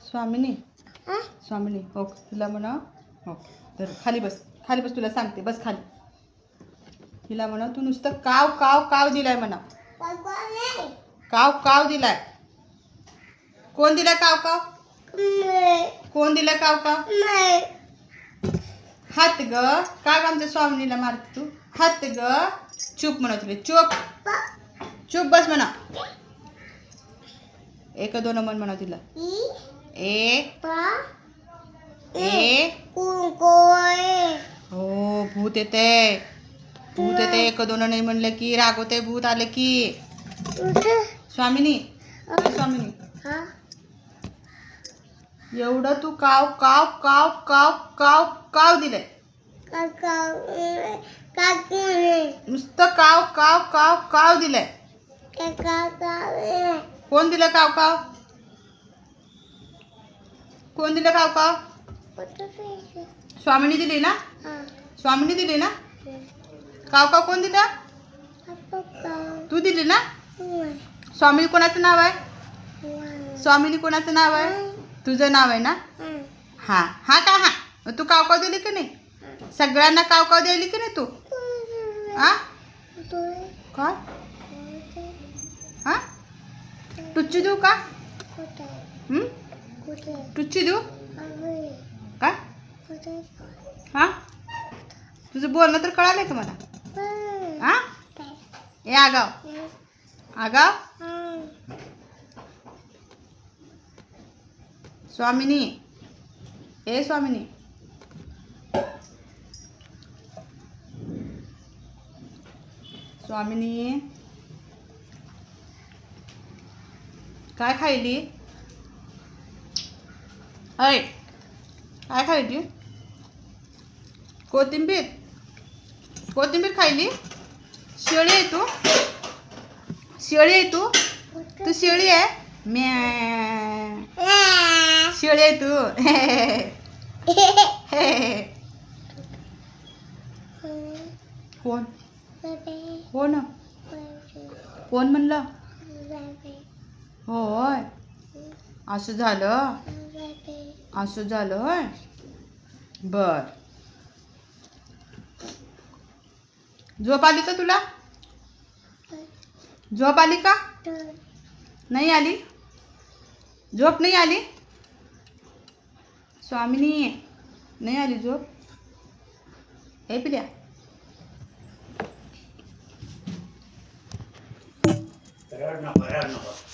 स्वामिनी स्वामिनी हो तिला म्हणा हो तर खाली बस तुला सांगते बस खाली तिला म्हणा तू नुसतं काव काव काव दिलाय म्हणा काव काव दिलाय कोण दिलाय काव काव कोण दिलाय काव काव हात ग का आमच्या स्वामिनीला मारते तू हात ग चूप म्हणा तुला चूप चूप बस म्हणा एक दोन मन म्हणा तिला ए हो भूत येते एक दोन नाही म्हणलं की रागवते भूत आले की स्वामिनी स्वामिनी एवढं तू काव काव काव काव काव काव दिलंय नुसतं काव काव काव काव दिलंय कोण दिलं काव काव कोण दिलं काव काव स्वामिनी दिली ना स्वामिनी दिली ना काव काव कोण दिला तू दिली ना स्वामिनी कोणाचं नाव आहे स्वामिनी कोणाचं नाव आहे तुझं नाव आहे ना हा हा का हा तू काव काव दिली की नाही सगळ्यांना काव काव दिली की नाही तू हा काय हा टुच्ची देऊ का टुच्ची देऊ का हा तुझं बोलणं तर कळालंय का मला हा ए आगाव आगाव स्वामिनी ए स्वामिनी स्वामिनी काय खायली अरे काय खायली कोथिंबीर कोथिंबीर खायली शेळी आहे तू शेळी आहे तू तू शेळी आहे म्या शेळी आहे तू कोण कोण कोण म्हणलं होय असं झालं होय बर झोप आली का तुला झोप आली का नाही आली झोप नाही आली स्वामिनी नाही आली झोप ए पिल्या रड नको